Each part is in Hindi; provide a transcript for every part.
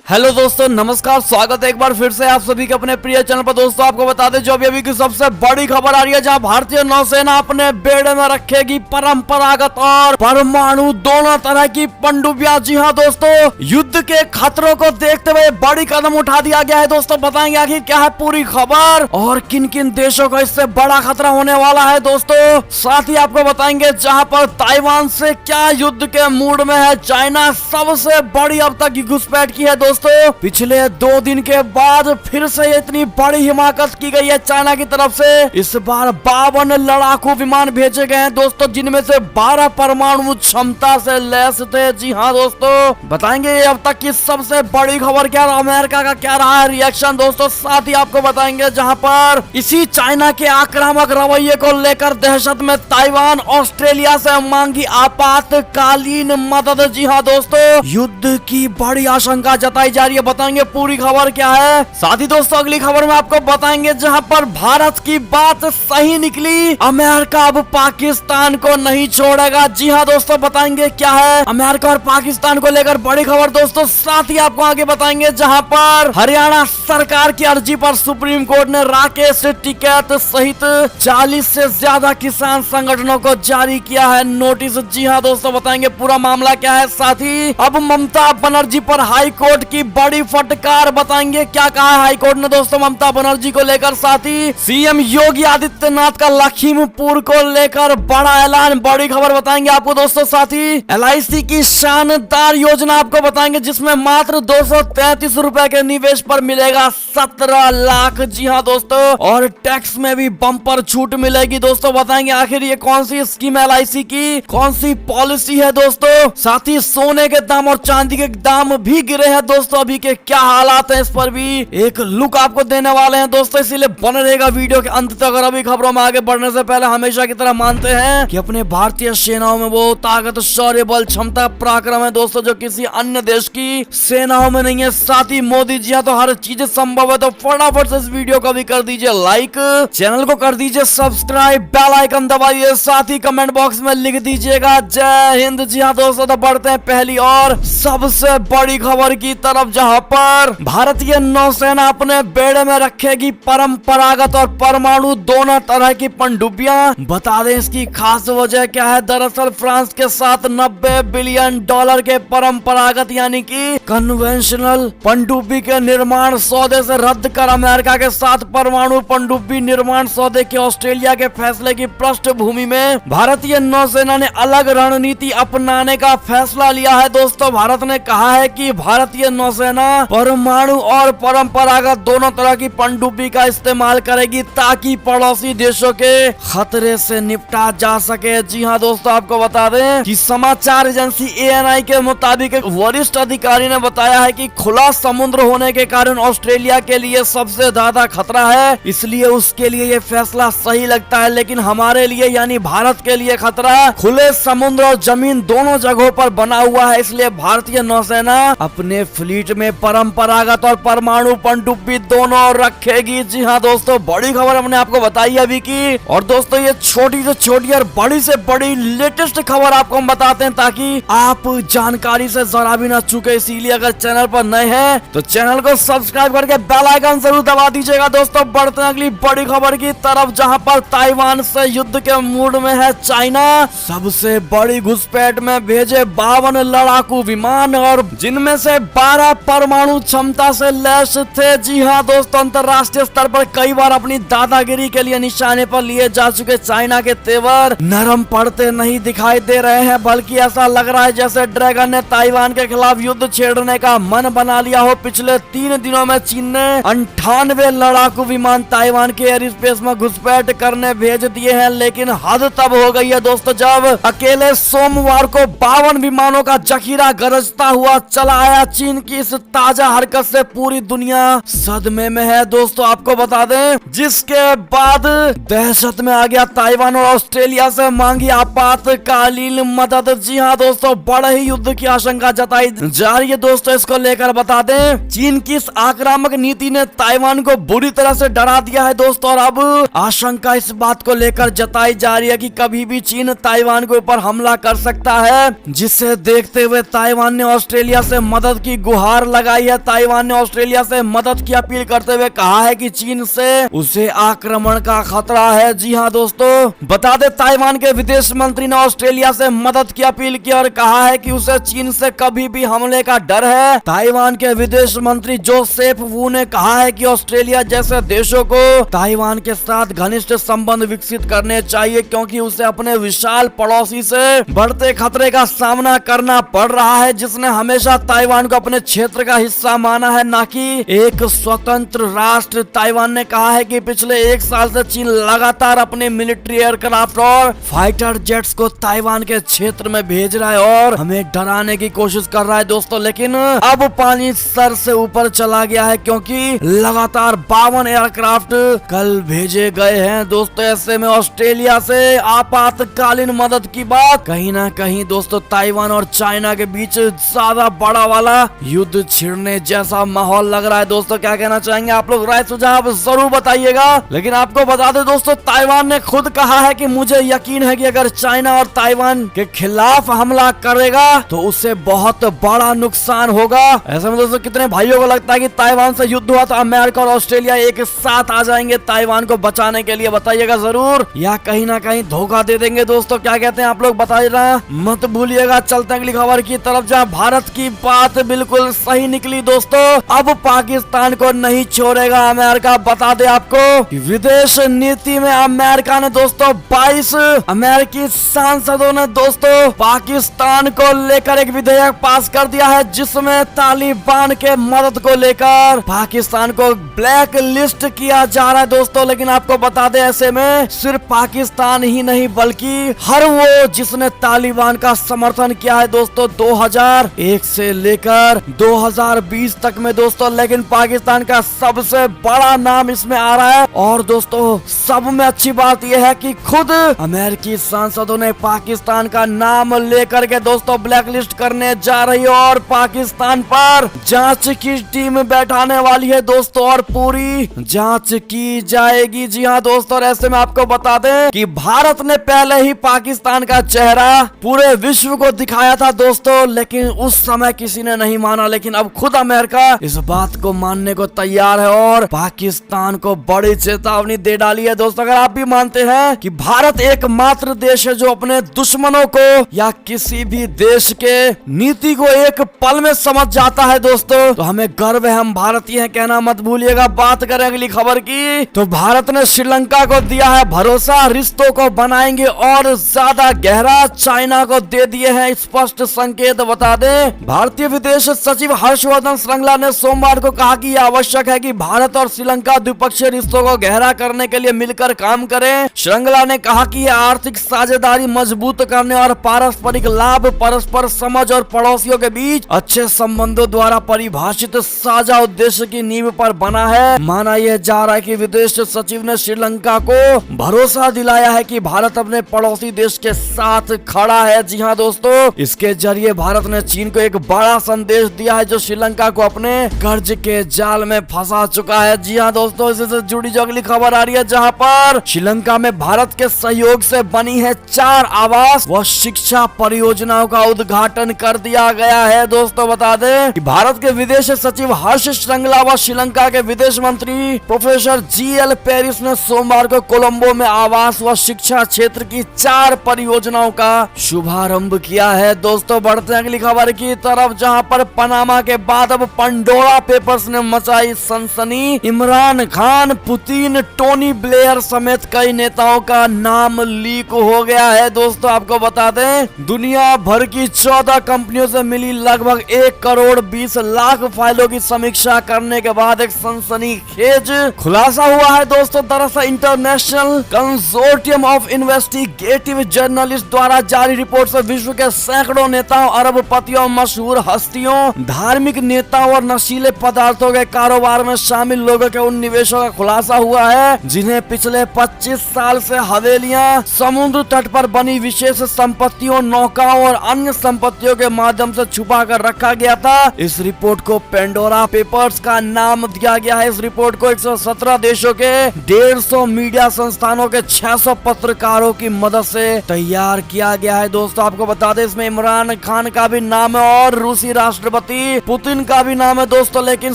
हेलो दोस्तों, नमस्कार। स्वागत है एक बार फिर से आप सभी के अपने प्रिय चैनल पर। दोस्तों आपको बता दें जो अभी की सबसे बड़ी खबर आ रही है, जहां भारतीय नौसेना अपने बेड़े में रखेगी परंपरागत और परमाणु दोनों तरह की पनडुब्बियां। जी हां दोस्तों, युद्ध के खतरों को देखते हुए बड़ी कदम उठा दिया गया है। दोस्तों बताएंगे आखिर क्या है पूरी खबर और किन किन देशों को इससे बड़ा खतरा होने वाला है। दोस्तों साथ ही आपको बताएंगे जहाँ पर ताइवान से क्या युद्ध के मूड में है चाइना। सबसे बड़ी अब तक की घुसपैठ की है। दोस्तों पिछले 2 दिन के बाद फिर से इतनी बड़ी हिमाकत की गई है चाइना की तरफ से। इस बार 52 लड़ाकू विमान भेजे गए हैं दोस्तों, जिनमें से 12 परमाणु क्षमता से लैस थे। जी हाँ दोस्तों, बताएंगे अब तक की सबसे बड़ी खबर क्या, अमेरिका का क्या रहा है रिएक्शन। दोस्तों साथ ही आपको बताएंगे जहाँ पर इसी चाइना के आक्रामक रवैये को लेकर दहशत में ताइवान ऑस्ट्रेलिया से मांगी आपातकालीन मदद। जी हाँ दोस्तों, युद्ध की बड़ी आशंका जताई जा रही है। बताएंगे पूरी खबर क्या है। साथ ही दोस्तों अगली खबर में आपको बताएंगे जहां पर भारत की बात सही निकली, अमेरिका अब पाकिस्तान को नहीं छोड़ेगा। जी हां दोस्तों, बताएंगे क्या है अमेरिका और पाकिस्तान को लेकर बड़ी खबर। दोस्तों साथ ही आपको आगे बताएंगे जहां पर हरियाणा सरकार की अर्जी पर सुप्रीम कोर्ट ने राकेश टिकैत सहित 40 से ज्यादा किसान संगठनों को जारी किया है नोटिस। जी हाँ दोस्तों, बताएंगे पूरा मामला क्या है। साथ ही अब ममता बनर्जी पर हाई कोर्ट की बड़ी फटकार। बताएंगे क्या कहा है हाई कोर्ट ने दोस्तों ममता बनर्जी को लेकर। साथ ही सीएम योगी आदित्यनाथ का लखीमपुर को लेकर बड़ा ऐलान, बड़ी खबर बताएंगे आपको दोस्तों। साथ ही LIC की शानदार योजना आपको बताएंगे, जिसमें मात्र 233 रुपए के निवेश पर मिलेगा 17 लाख। जी हाँ दोस्तों, और टैक्स में भी बम्पर छूट मिलेगी। दोस्तों बताएंगे आखिर ये कौन सी स्कीम LIC की, कौन सी पॉलिसी है दोस्तों। साथ ही सोने के दाम और चांदी के दाम भी गिरे हैं दोस्तों, अभी के क्या हालात हैं इस पर भी एक लुक आपको देने वाले हैं दोस्तों, इसीलिए बने रहेगा वीडियो के अंत तक। और अभी खबरों में आगे बढ़ने से पहले हमेशा की तरह मानते हैं कि अपने भारतीय सेनाओं में वो ताकत, शौर्य, बल, क्षमता, पराक्रम है दोस्तों जो किसी अन्य देश की सेनाओं में नहीं है। साथ ही मोदी जी तो हर चीज संभव है, तो फटाफट से इस वीडियो को भी कर दीजिए लाइक, चैनल को कर दीजिए सब्सक्राइब, बेल आइकन दबाइए, साथ ही कमेंट बॉक्स में लिख दीजिएगा जय हिंद। जी हाँ दोस्तों, तो बढ़ते हैं पहली और सबसे बड़ी खबर की तरफ, जहां पर भारतीय नौसेना अपने बेड़े में रखेगी परंपरागत और परमाणु दोनों तरह की पनडुब्बियां। बता दें इसकी खास वजह क्या है। दरअसल फ्रांस के साथ $90 बिलियन के परंपरागत यानी कि कन्वेंशनल पनडुब्बी के निर्माण सौदे से रद्द कर अमेरिका के साथ परमाणु पनडुब्बी निर्माण सौदे के ऑस्ट्रेलिया के फैसले की पृष्ठभूमि में भारतीय नौसेना ने अलग रणनीति अपनाने का फैसला लिया है। दोस्तों भारत ने कहा है कि भारतीय नौसेना परमाणु और परंपरागत दोनों तरह की पनडुब्बी का इस्तेमाल करेगी ताकि पड़ोसी देशों के खतरे से निपटा जा सके। जी हाँ दोस्तों, आपको बता दें कि समाचार एजेंसी ANI के मुताबिक एक वरिष्ठ अधिकारी ने बताया है कि खुला समुद्र होने के कारण ऑस्ट्रेलिया के लिए सबसे ज्यादा खतरा है, इसलिए उसके लिए ये फैसला सही लगता है। लेकिन हमारे लिए यानी भारत के लिए खतरा खुले समुद्र और जमीन दोनों जगहों पर बना हुआ है, इसलिए भारतीय नौसेना अपने फ्लीट में परंपरागत और परमाणु पनडुब्बी दोनों रखेगी। जी हाँ दोस्तों, बड़ी खबर हमने आपको बताई अभी की। और दोस्तों ये छोटी से छोटी और बड़ी से बड़ी लेटेस्ट खबर आपको हम बताते हैं ताकि आप जानकारी से जरा भी ना चूके। इसीलिए अगर चैनल पर नए हैं तो चैनल को सब्सक्राइब करके बेल आइकन जरूर दबा दीजिएगा। दोस्तों बढ़ते हैं अगली बड़ी खबर की तरफ, जहाँ पर ताइवान से युद्ध के मूड में है चाइना। सबसे बड़ी घुसपैठ में भेजे 52 लड़ाकू विमान और जिनमें से 12 परमाणु क्षमता से लैस थे। जी हाँ दोस्तों, अंतरराष्ट्रीय स्तर पर कई बार अपनी दादागिरी के लिए निशाने पर लिए जा चुके चाइना के तेवर नरम पड़ते नहीं दिखाई दे रहे हैं, बल्कि ऐसा लग रहा है जैसे ड्रैगन ने ताइवान के खिलाफ युद्ध छेड़ने का मन बना लिया हो। पिछले 3 दिनों में चीन ने 98 लड़ाकू विमान ताइवान के एयर स्पेस में घुसपैठ करने भेज दिए हैं, लेकिन हद तब हो गई है दोस्तों जब अकेले सोमवार को 52 विमानों का जखीरा गरजता हुआ चला आया। चीन की इस ताजा हरकत से पूरी दुनिया सदमे में है दोस्तों। आपको बता दें जिसके बाद दहशत में आ गया ताइवान और ऑस्ट्रेलिया से मांगी आपातकालीन मदद। जी हाँ दोस्तों, बड़े ही युद्ध की आशंका जताई जा रही है दोस्तों। इसको लेकर बता दें चीन की इस आक्रामक नीति ने ताइवान को बुरी तरह से डरा दिया है दोस्तों, और अब आशंका इस बात को लेकर जताई जा रही है कि कभी भी चीन ताइवान के ऊपर हमला कर सकता है, जिसे देखते हुए ताइवान ने ऑस्ट्रेलिया से मदद की गुहार गुहार लगाई है। ताइवान ने ऑस्ट्रेलिया से मदद की अपील करते हुए कहा है कि चीन से उसे आक्रमण का खतरा है। जी हाँ दोस्तों, बता दे ताइवान के विदेश मंत्री ने ऑस्ट्रेलिया से मदद की अपील की और कहा है कि उसे चीन से कभी भी हमले का डर है। ताइवान के विदेश मंत्री जोसेफ वू ने कहा है कि ऑस्ट्रेलिया जैसे देशों को ताइवान के साथ घनिष्ठ संबंध विकसित करने चाहिए, क्योंकि उसे अपने विशाल पड़ोसी से बढ़ते खतरे का सामना करना पड़ रहा है, जिसने हमेशा ताइवान को अपने क्षेत्र का हिस्सा माना है, न कि एक स्वतंत्र राष्ट्र। ताइवान ने कहा है कि पिछले 1 साल से चीन लगातार अपने मिलिट्री एयरक्राफ्ट और फाइटर जेट्स को ताइवान के क्षेत्र में भेज रहा है और हमें डराने की कोशिश कर रहा है दोस्तों। लेकिन अब पानी सर से ऊपर चला गया है, क्योंकि लगातार 52 एयरक्राफ्ट कल भेजे गए हैं दोस्तों। ऐसे में ऑस्ट्रेलिया से आपातकालीन मदद की बात कहीं ना कहीं दोस्तों ताइवान और चाइना के बीच ज्यादा बड़ा वाला युद्ध छिड़ने जैसा माहौल लग रहा है दोस्तों। क्या कहना चाहेंगे आप लोग? राय सुझाव जरूर बताइएगा। लेकिन आपको बता दें दोस्तों, ताइवान ने खुद कहा है कि मुझे यकीन है कि अगर चाइना और ताइवान के खिलाफ हमला करेगा तो उससे बहुत बड़ा नुकसान होगा। ऐसे में दोस्तों कितने भाइयों को लगता है कि ताइवान से युद्ध हुआ तो अमेरिका और ऑस्ट्रेलिया एक साथ आ जाएंगे ताइवान को बचाने के लिए? बताइएगा जरूर, या कहीं ना कहीं धोखा दे देंगे दोस्तों? क्या कहते हैं आप लोग? बताइएगा मत भूलिएगा। चलते हैं अगली खबर की तरफ, जहाँ भारत की बात बिल्कुल सही निकली दोस्तों। अब पाकिस्तान को नहीं छोड़ेगा अमेरिका। बता दे आपको कि विदेश नीति में अमेरिका ने दोस्तों 22 अमेरिकी सांसदों ने दोस्तों पाकिस्तान को लेकर एक विधेयक पास कर दिया है, जिसमें तालिबान के मदद को लेकर पाकिस्तान को ब्लैक लिस्ट किया जा रहा है दोस्तों। लेकिन आपको बता दें, ऐसे में सिर्फ पाकिस्तान ही नहीं बल्कि हर वो जिसने तालिबान का समर्थन किया है दोस्तों 2001 से लेकर 2020 तक में दोस्तों। लेकिन पाकिस्तान का सबसे बड़ा नाम इसमें आ रहा है। और दोस्तों सब में अच्छी बात यह है कि खुद अमेरिकी सांसदों ने पाकिस्तान का नाम लेकर के दोस्तों ब्लैक लिस्ट करने जा रही है और पाकिस्तान पर जांच की टीम बैठाने वाली है दोस्तों, और पूरी जांच की जाएगी। जी हाँ दोस्तों, ऐसे में आपको बता दें कि भारत ने पहले ही पाकिस्तान का चेहरा पूरे विश्व को दिखाया था दोस्तों, लेकिन उस समय किसी ने नहीं माना। लेकिन अब खुद अमेरिका इस बात को मानने को तैयार है और पाकिस्तान को बड़ी चेतावनी दे डाली है दोस्तों। अगर आप भी मानते हैं कि भारत एकमात्र देश है जो अपने दुश्मनों को या किसी भी देश के नीति को एक पल में समझ जाता है दोस्तों, तो हमें गर्व है, हम भारतीय हैं, कहना मत भूलिएगा। बात करें अगली खबर की, तो भारत ने श्रीलंका को दिया है भरोसा, रिश्तों को बनाएंगे और ज्यादा गहरा। चाइना को दे दिए हैं स्पष्ट संकेत। बता दें, भारतीय विदेश सचिव हर्षवर्धन श्रृंगला ने सोमवार को कहा कि यह आवश्यक है कि भारत और श्रीलंका द्विपक्षीय रिश्तों को गहरा करने के लिए मिलकर काम करें। श्रृंगला ने कहा कि यह आर्थिक साझेदारी मजबूत करने और पारस्परिक लाभ, परस्पर समझ और पड़ोसियों के बीच अच्छे संबंधों द्वारा परिभाषित साझा उद्देश्य की नींव पर बना है। माना यह जा रहा है कि विदेश सचिव ने श्रीलंका को भरोसा दिलाया है कि भारत अपने पड़ोसी देश के साथ खड़ा है। जी हाँ दोस्तों, इसके जरिए भारत ने चीन को एक बड़ा संदेश दिया है जो श्रीलंका को अपने कर्ज के जाल में फंसा चुका है। जी हाँ दोस्तों, इससे जुड़ी जो अगली खबर आ रही है, जहाँ पर श्रीलंका में भारत के सहयोग से बनी है 4 आवास व शिक्षा परियोजनाओं का उद्घाटन कर दिया गया है दोस्तों। बता दें कि भारत के विदेश सचिव हर्ष श्रृंगला व श्रीलंका के विदेश मंत्री प्रोफेसर GL पेरिस ने सोमवार को कोलंबो में आवास व शिक्षा क्षेत्र की 4 परियोजनाओं का शुभारंभ किया है दोस्तों। बढ़ते हैं अगली खबर की तरफ, जहां पर पनामा के बाद अब पंडोरा पेपर्स ने मचाई सनसनी। Imran Khan, Putin, Tony Blair समेत कई नेताओं का नाम लीक हो गया है दोस्तों। आपको बता दें, दुनिया भर की 14 कंपनियों से मिली लगभग 1 करोड़ 20 लाख फाइलों की समीक्षा करने के बाद एक सनसनीखेज खुलासा हुआ है दोस्तों। दरअसल international consortium of investigative journalist द्वारा जारी रिपोर्ट से विश्व के सैकड़ों नेताओं, अरबपतियों, मशहूर हस्तियों, धार्मिक नेताओं और नशीले पदार्थों के कारोबार में शामिल लोगों के उन निवेशों का खुलासा हुआ है जिन्हें पिछले 25 साल से हवेलियां, समुद्र तट पर बनी विशेष संपत्तियों, नौकाओं और अन्य संपत्तियों के माध्यम से छुपा कर रखा गया था। इस रिपोर्ट को पेंडोरा पेपर्स का नाम दिया गया है। इस रिपोर्ट को 117 देशों के 150 मीडिया संस्थानों के 600 पत्रकारों की मदद से तैयार किया गया है दोस्तों। आपको बता दें, इसमें इमरान खान का भी नाम है और रूसी राष्ट्रपति राष्ट्रपति पुतिन का भी नाम है दोस्तों, लेकिन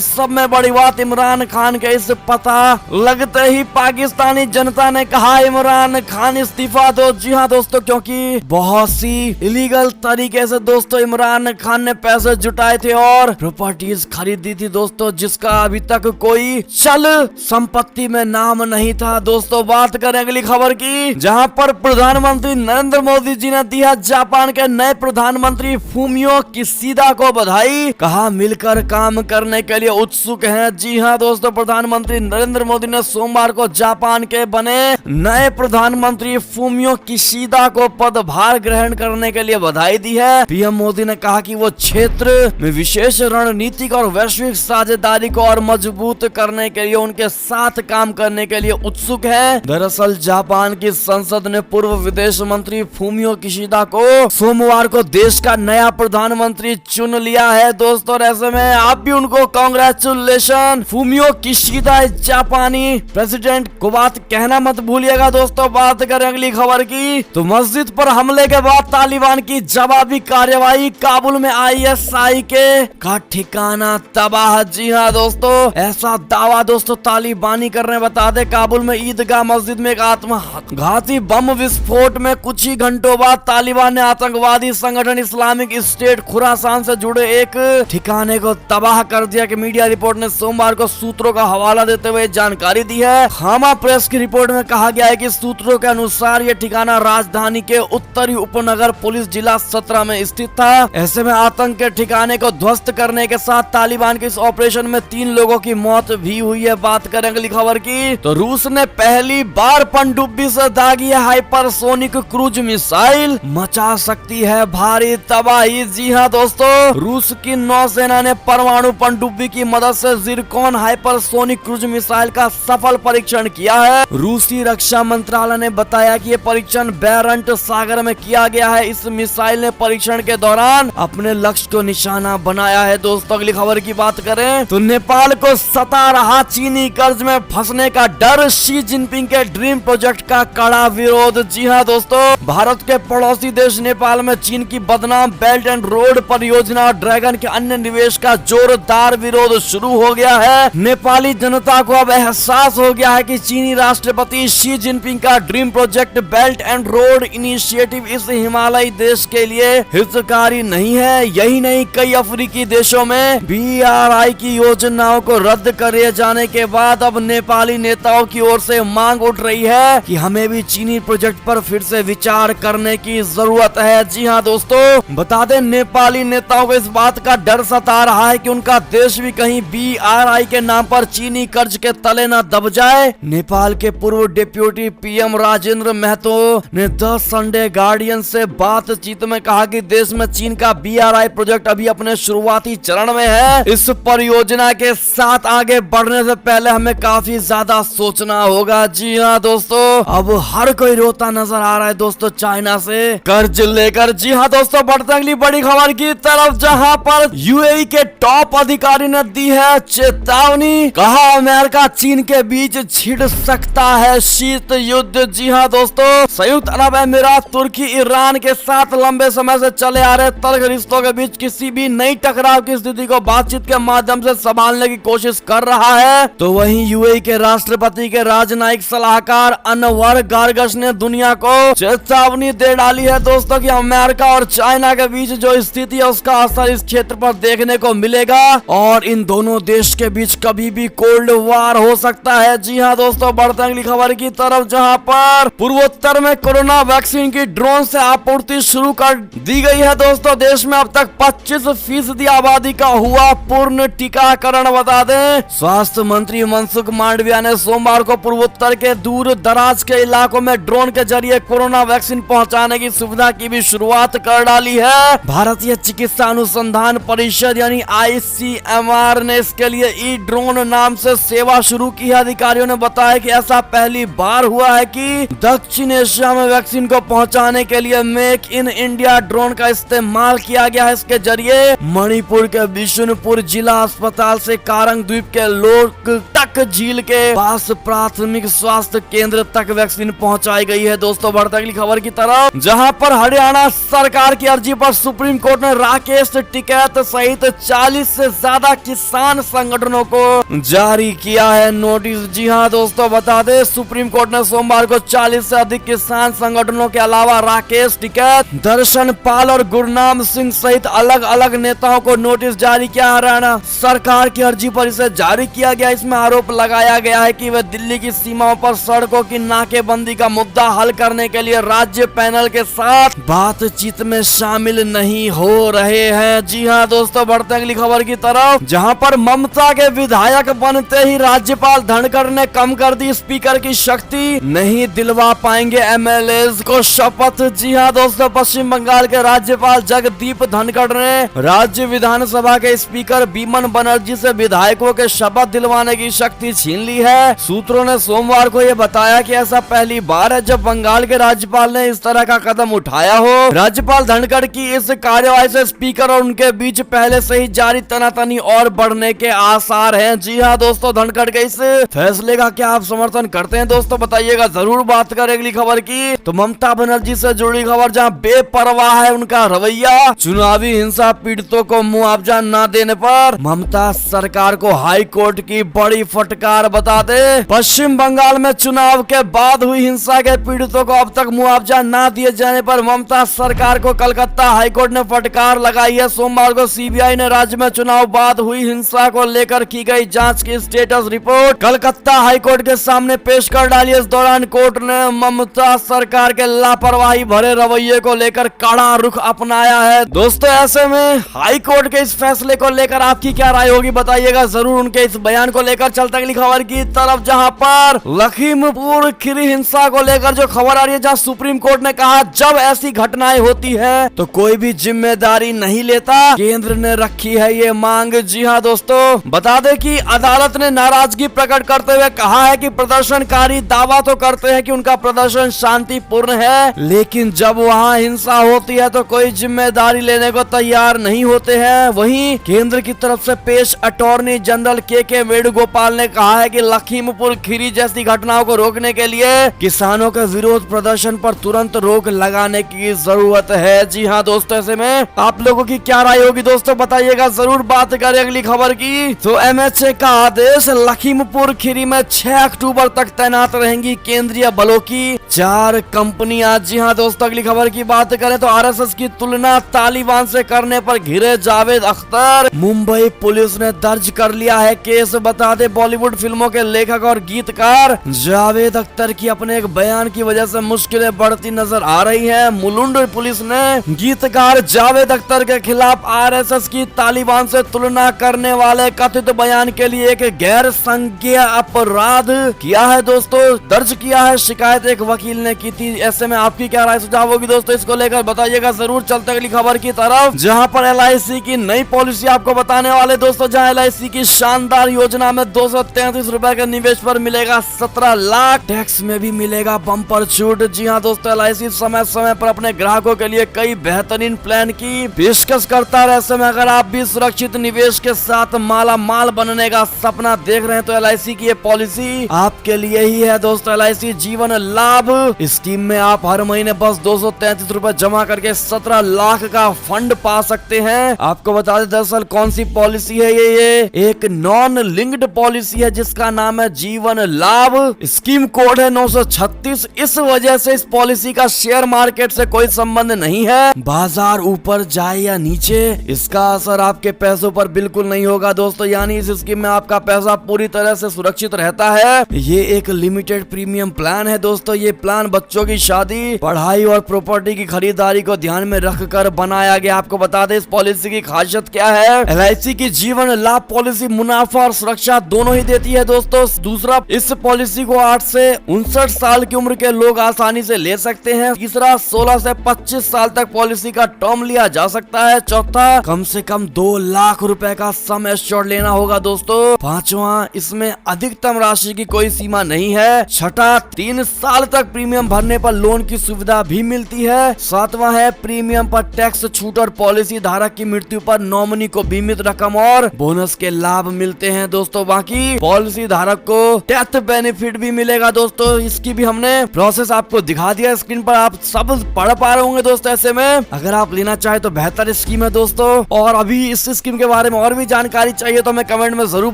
सब में बड़ी बात इमरान खान के इस पता लगते ही पाकिस्तानी जनता ने कहा इमरान खान इस्तीफा दो। जी हाँ दोस्तों, क्योंकि बहुत सी इलीगल तरीके से दोस्तों इमरान खान ने पैसे जुटाए थे और प्रॉपर्टीज खरीदी थी दोस्तों, जिसका अभी तक कोई चल संपत्ति में नाम नहीं था। दोस्तों बात करें अगली खबर की, जहां पर प्रधानमंत्री नरेंद्र मोदी जी ने दिया जापान के नए प्रधानमंत्री फूमियो किशिदा को बधाई, कहा मिलकर काम करने के लिए उत्सुक हैं। जी हाँ दोस्तों, प्रधानमंत्री नरेंद्र मोदी ने सोमवार को जापान के बने नए प्रधानमंत्री फूमियो किशिदा को पदभार ग्रहण करने के लिए बधाई दी है। पीएम मोदी ने कहा कि वो क्षेत्र में विशेष रणनीतिक और वैश्विक साझेदारी को और मजबूत करने के लिए उनके साथ काम करने के लिए उत्सुक है। दरअसल जापान की संसद ने पूर्व विदेश मंत्री फूमियो किशिदा को सोमवार को देश का नया प्रधानमंत्री चुन लिया है दोस्तों। ऐसे में आप भी उनको कांग्रेचुलेशन। फूमियो किशिदा जापानी प्रेसिडेंट को बात कहना मत भूलिएगा दोस्तों। बात करें अगली खबर की, तो मस्जिद पर हमले के बाद तालिबान की जवाबी कार्यवाही, काबुल में आईएसआई का ठिकाना तबाह। जी हाँ दोस्तों, ऐसा दावा दोस्तों तालिबानी कर रहे हैं। बता दे काबुल में ईदगाह मस्जिद में एक आत्मघाती बम विस्फोट में कुछ ही घंटों बाद तालिबान ने आतंकवादी संगठन इस्लामिक स्टेट खुरासान से जुड़े एक ठिकाने को तबाह कर दिया कि मीडिया रिपोर्ट ने सोमवार को सूत्रों का हवाला देते हुए जानकारी दी है। हामा प्रेस की रिपोर्ट में कहा गया है कि सूत्रों के अनुसार यह ठिकाना राजधानी के उत्तरी उपनगर पुलिस जिला 17 में स्थित था। ऐसे में आतंक के ठिकाने को ध्वस्त करने के साथ तालिबान के इस ऑपरेशन में 3 लोगों की मौत भी हुई है। बात करें अगली खबर की, तो रूस ने पहली बार पनडुब्बी से दागी है हाइपरसोनिक क्रूज मिसाइल, मचा सकती है भारी तबाही। जी हाँ दोस्तों, रूस की नौसेना ने परमाणु पनडुब्बी की मदद से जिरकॉन हाइपरसोनिक क्रूज मिसाइल का सफल परीक्षण किया है। रूसी रक्षा मंत्रालय ने बताया कि ये परीक्षण बेरंट सागर में किया गया है। इस मिसाइल ने परीक्षण के दौरान अपने लक्ष्य को निशाना बनाया है। दोस्तों अगली खबर की बात करें तो नेपाल को सता रहा चीनी कर्ज में फंसने का डर, शी जिनपिंग के ड्रीम प्रोजेक्ट का कड़ा विरोध। जी हाँ दोस्तों, भारत के पड़ोसी देश नेपाल में चीन की बदनाम बेल्ट एंड रोड परियोजना और ड्रैगन के अन्य निवेश का जोरदार विरोध शुरू हो गया है। नेपाली जनता को अब एहसास हो गया है कि चीनी राष्ट्रपति शी जिनपिंग का dream project belt and road initiative इस हिमालयी देश के लिए हितकारी नहीं है। यही नहीं, कई अफ्रीकी देशों में BRI की योजनाओं को रद्द करे जाने के बाद अब नेपाली नेताओं की ओर से मांग उठ रही है कि हमें भी चीनी प्रोजेक्ट पर फिर से विचार करने की जरूरत है। जी हाँ दोस्तों, बता दें नेपाली नेताओं को इस बात का डर सता रहा है कि उनका देश भी कहीं BRI के नाम पर चीनी कर्ज के तले न दब जाए। नेपाल के पूर्व डिप्टी PM राजेंद्र महतो ने द संडे गार्डियन से बातचीत में कहा कि देश में चीन का BRI प्रोजेक्ट अभी अपने शुरुआती चरण में है। इस परियोजना के साथ आगे बढ़ने से पहले हमें काफी ज्यादा सोचना होगा। जी हाँ दोस्तों, अब हर कोई रोता नजर आ रहा है दोस्तों चाइना से कर्ज लेकर। जी हाँ दोस्तों, बढ़ते अगली बड़ी खबर की तरफ, जहां पर UAE के टॉप अधिकारी ने दी है चेतावनी, कहा अमेरिका चीन के बीच छिड़ सकता है शीत युद्ध। जी हाँ दोस्तों, संयुक्त अरब अमीरात तुर्की ईरान के साथ लंबे समय से चले आ रहे तल्ख रिश्तों के बीच किसी भी नई टकराव की स्थिति को बातचीत के माध्यम से संभालने की कोशिश कर रहा है। तो वहीं UAE के राष्ट्रपति के राजनयिक सलाहकार अनवर गारगश ने दुनिया को चेतावनी दे डाली है दोस्तों कि अमेरिका और चाइना के बीच जो स्थिति है उसका असर इस क्षेत्र पर देखने को मिलेगा और इन दोनों देश के बीच कभी भी कोल्ड वार हो सकता है। जी हाँ दोस्तों, बढ़ते अगली खबर की तरफ, जहां पर पूर्वोत्तर में कोरोना वैक्सीन की ड्रोन से आपूर्ति शुरू कर दी गई है दोस्तों। देश में अब तक 25% आबादी का हुआ पूर्ण टीकाकरण। बता दें स्वास्थ्य मंत्री मनसुख मांडविया ने सोमवार को पूर्वोत्तर के दूर दराज के इलाकों में ड्रोन के जरिए कोरोना वैक्सीन पहुंचाने की सुविधा की भी शुरुआत कर डाली है। भारतीय चिकित्सा अनुसंधान परिषद यानी ICMR ने इसके लिए ई ड्रोन नाम से सेवा शुरू की है। अधिकारियों ने बताया कि ऐसा पहली बार हुआ है कि दक्षिण एशिया में वैक्सीन को पहुंचाने के लिए मेक इन इंडिया ड्रोन का इस्तेमाल किया गया है। इसके जरिए मणिपुर के बिशुनपुर जिला अस्पताल से कारंग द्वीप के लोकटक झील के पास प्राथमिक स्वास्थ्य केंद्र तक वैक्सीन पहुंचाई गई है। दोस्तों बढ़ते अगली खबर की तरफ, जहां पर हरियाणा सरकार की अर्जी पर सुप्रीम कोर्ट ने राकेश टिकैत टिकैत सहित 40 से ज्यादा किसान संगठनों को जारी किया है नोटिस। जी हाँ दोस्तों, बता दें सुप्रीम कोर्ट ने सोमवार को 40 से अधिक किसान संगठनों के अलावा राकेश टिकैत, दर्शन पाल और गुरनाम सिंह सहित अलग अलग नेताओं को नोटिस जारी किया। हरियाणा सरकार की अर्जी पर इसे जारी किया गया। इसमें आरोप लगाया गया है कि वे दिल्ली की सीमाओं पर सड़कों की नाकेबंदी का मुद्दा हल करने के लिए राज्य पैनल के साथ बातचीत में शामिल नहीं हो रहे हैं। जी हाँ दोस्तों, बढ़ते अगली खबर की तरफ, जहां पर ममता के विधायक बनते ही राज्यपाल धनखड़ ने कम कर दी स्पीकर की शक्ति, नहीं दिलवा पाएंगे एमएलए को शपथ। जी हाँ दोस्तों, पश्चिम बंगाल के राज्यपाल जगदीप धनखड़ ने राज्य विधानसभा के स्पीकर बीमन बनर्जी से विधायकों के शपथ दिलवाने की शक्ति छीन ली है। सूत्रों ने सोमवार को यह बताया कि ऐसा पहली बार है जब बंगाल के राज्यपाल ने इस तरह का कदम उठाया हो। राज्यपाल धनखड़ की इस कार्यवाही से स्पीकर और उनके बीच पहले से ही जारी तनातनी और बढ़ने के आसार हैं। जी हाँ दोस्तों, धनखड़ के इस फैसले का क्या आप समर्थन करते हैं दोस्तों, बताइएगा जरूर। बात करें अगली खबर की तो ममता बनर्जी से जुड़ी खबर, जहां बेपरवाह है उनका रवैया। चुनावी हिंसा पीड़ितों को मुआवजा न देने पर ममता सरकार को हाई कोर्ट की बड़ी फटकार। बता दे पश्चिम बंगाल में चुनाव के बाद हुई हिंसा के पीड़ितों को अब तक मुआवजा न दिए जाने पर ममता सरकार को कलकत्ता हाईकोर्ट ने फटकार लगाई है। सोमवार को सीबीआई ने राज्य में चुनाव बाद हुई हिंसा को लेकर की गई जांच की स्टेटस रिपोर्ट कलकत्ता हाईकोर्ट के सामने पेश कर डाली। इस दौरान कोर्ट ने ममता सरकार के लापरवाही भरे रवैये को लेकर कड़ा रुख अपनाया है। दोस्तों, ऐसे में हाईकोर्ट के इस फैसले को लेकर आपकी क्या राय होगी, बताइएगा जरूर। उनके इस बयान को लेकर चलते अगली खबर की तरफ, जहां पर लखीमपुर खीरी हिंसा को लेकर जो खबर आ रही है, जहां सुप्रीम कोर्ट ने कहा जब ऐसी घटनाएं होती है तो कोई भी जिम्मेदारी नहीं लेता, केंद्र ने रखी है ये मांग। जी हाँ दोस्तों, बता दें कि अदालत ने नाराजगी प्रकट करते हुए कहा है कि प्रदर्शनकारी दावा तो करते हैं कि उनका प्रदर्शन शांतिपूर्ण है, लेकिन जब वहाँ हिंसा होती है तो कोई जिम्मेदारी लेने को तैयार नहीं होते हैं। वहीं केंद्र की तरफ से पेश अटॉर्नी जनरल के वेणुगोपाल ने कहा है कि लखीमपुर खीरी जैसी घटनाओं को रोकने के लिए किसानों के विरोध प्रदर्शन पर तुरंत रोक लगाने की जरूरत है। जी हाँ दोस्तों, ऐसे में आप लोगों की क्या राय होगी दोस्तों, बताइएगा जरूर। बात करें अगली खबर की तो एमएचए का आदेश, लखीमपुर खीरी में 6 अक्टूबर तक तैनात रहेंगी केंद्रीय बलों की 4 कंपनियां। जी हाँ दोस्तों, अगली खबर की बात करें तो आरएसएस की तुलना तालिबान से करने पर घिरे जावेद अख्तर, मुंबई पुलिस ने दर्ज कर लिया है केस। बता दे बॉलीवुड फिल्मों के लेखक और गीतकार जावेद अख्तर की अपने एक बयान की वजह से मुश्किलें बढ़ती नजर आ रही हैं। मुलुंड पुलिस ने गीतकार जावेद अख्तर के खिलाफ आरएसएस की तालिबान से तुलना करने वाले कथित बयान के लिए एक गैर संज्ञेय अपराध किया है दोस्तों, दर्ज किया है। शिकायत एक वकील ने की थी। ऐसे में आपकी क्या राय सुझाव होगी दोस्तों, इसको लेकर बताइएगा जरूर। चलते अगली खबर की तरफ, जहां पर एलआईसी की नई पॉलिसी आपको बताने वाले दोस्तों, जहां एलआईसी की शानदार योजना में 233 रुपए के निवेश पर मिलेगा 17 लाख, टैक्स में भी मिलेगा बम्पर छूट। जी हाँ दोस्तों, एलआईसी समय समय पर अपने ग्राहकों के लिए कई बेहतरीन प्लान की पेशकश करता है। ऐसे में अगर आप भी सुरक्षित निवेश के साथ माला माल बनने का सपना देख रहे हैं तो एलआईसी की ये पॉलिसी आपके लिए ही है दोस्तों। एलआईसी जीवन लाभ स्कीम में आप हर महीने बस 233 रुपए जमा करके 17 लाख का फंड पा सकते हैं। आपको बता दें दरअसल कौन सी पॉलिसी है ये एक नॉन लिंक्ड पॉलिसी है जिसका नाम है जीवन लाभ। स्कीम कोड है 936। इस वजह से इस पॉलिसी का शेयर मार्केट से कोई संबंध नहीं है। बाजार ऊपर जाए या नीचे इसका असर आपके पैसों पर बिल्कुल नहीं होगा दोस्तों। यानी इस स्कीम में आपका पैसा पूरी तरह से सुरक्षित रहता है। ये एक लिमिटेड प्रीमियम प्लान है दोस्तों। ये प्लान बच्चों की शादी, पढ़ाई और प्रॉपर्टी की खरीदारी को ध्यान में रखकर बनाया गया। आपको बता दें इस पॉलिसी की खासियत क्या है। एलआईसी की जीवन लाभ पॉलिसी मुनाफा और सुरक्षा दोनों ही देती है दोस्तों। दूसरा, इस पॉलिसी को 8 से 59 साल की उम्र के लोग आसानी से ले सकते हैं। तीसरा, 16 से 25 साल तक पॉलिसी का टर्म लिया जा सकता है। चौथा, कम से कम 2 लाख रुपए का सम एश्योर्ड लेना होगा दोस्तों। पांचवा, इसमें अधिकतम राशि की कोई सीमा नहीं है। छठा, 3 साल तक प्रीमियम भरने पर लोन की सुविधा भी मिलती है। सातवां है प्रीमियम पर टैक्स छूट और पॉलिसी धारक की मृत्यु पर नॉमिनी को बीमित रकम और बोनस के लाभ मिलते हैं दोस्तों। बाकी पॉलिसी धारक को डेथ बेनिफिट भी मिलेगा दोस्तों। इसकी भी हमने प्रोसेस आपको दिखा दिया स्क्रीन पर, आप सब पढ़ पा रहे होंगे दोस्तों। ऐसे में अगर आप लेना चाहे तो बेहतर स्कीम है दोस्तों। दोस्तों। और अभी इस स्कीम के बारे में और भी जानकारी चाहिए तो हमें कमेंट में जरूर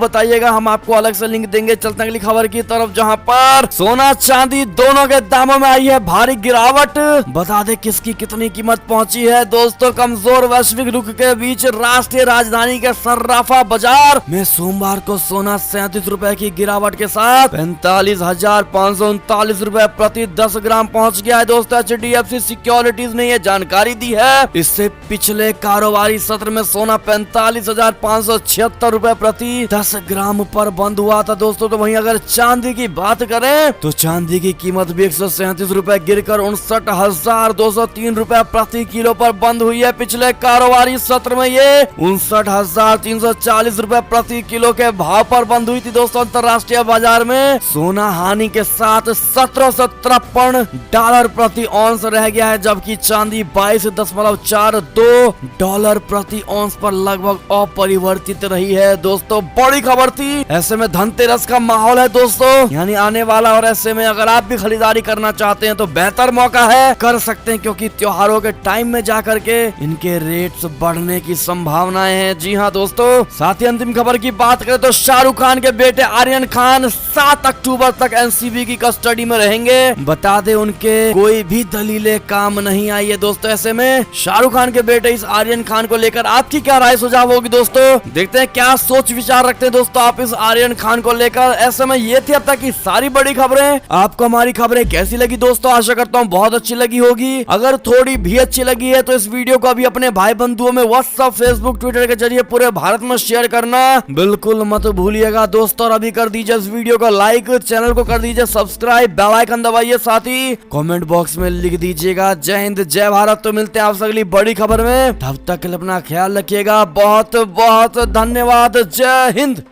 बताइएगा, हम आपको अलग से लिंक देंगे। चलते हैं अगली खबर की तरफ, जहां पर सोना चांदी दोनों के दामों में आई है भारी गिरावट। बता दे किसकी कितनी कीमत पहुंची है दोस्तों। कमजोर वैश्विक रुख के बीच राष्ट्रीय राजधानी के सर्राफा बाजार में सोमवार को सोना 37 रुपए की गिरावट के साथ 45,539 रुपए प्रति 10 ग्राम पहुंच गया है दोस्तों। HDFC सिक्योरिटीज ने यह जानकारी दी है। इससे पिछले कारोबारी सत्र में सोना 45,576 रुपए प्रति 10 ग्राम पर बंद हुआ था दोस्तों। तो वहीं अगर चांदी की बात करें तो चांदी की कीमत भी 137 रुपए गिरकर 59,203 रुपए प्रति किलो पर बंद हुई है। पिछले कारोबारी सत्र में ये 59,340 रुपए प्रति किलो के भाव पर बंद हुई थी दोस्तों। अंतरराष्ट्रीय बाजार में सोना हानि के साथ $1753 प्रति औंस रह गया है, जबकि चांदी $22.42 प्रति औंस पर लगभग अपरिवर्तित रही है दोस्तों। बड़ी खबर थी। ऐसे में धनतेरस का माहौल है दोस्तों, यानी आने वाला, और ऐसे में अगर आप भी खरीदारी करना चाहते हैं तो बेहतर मौका है, कर सकते हैं, क्योंकि त्योहारों के टाइम में जाकर के इनके रेट्स बढ़ने की संभावनाएं हैं। जी हाँ दोस्तों, साथ ही अंतिम खबर की बात करें तो शाहरुख खान के बेटे आर्यन खान 7 अक्टूबर तक एनसीबी की कस्टडी में रहेंगे। बता दे उनके कोई भी दलीलें काम नहीं आई है दोस्तों। ऐसे में शाहरुख खान के बेटे इस आर्यन खान को लेकर आपकी क्या राय सुझाव होगी दोस्तों, देखते हैं क्या सोच विचार रखते हैं दोस्तों आप इस आर्यन खान को लेकर। ऐसे में ये थी अब तक की सारी बड़ी खबरें। आपको हमारी खबरें कैसी लगी दोस्तों, आशा करता हूँ बहुत अच्छी लगी होगी। अगर थोड़ी भी अच्छी लगी है तो इस वीडियो को अभी अपने भाई बंधुओं में व्हाट्सएप, फेसबुक, ट्विटर के जरिए पूरे भारत में शेयर करना बिल्कुल मत भूलिएगा दोस्तों। और अभी कर दीजिए इस वीडियो को लाइक, चैनल को कर दीजिए सब्सक्राइब, बेल आइकन दबाइए, साथ ही कमेंट बॉक्स में लिख दीजिएगा जय हिंद जय भारत। तो मिलते हैं आपसे अगली बड़ी खबर में, तब तक के लिए अपना ख्याल रखिएगा। बहुत बहुत धन्यवाद। जय हिंद।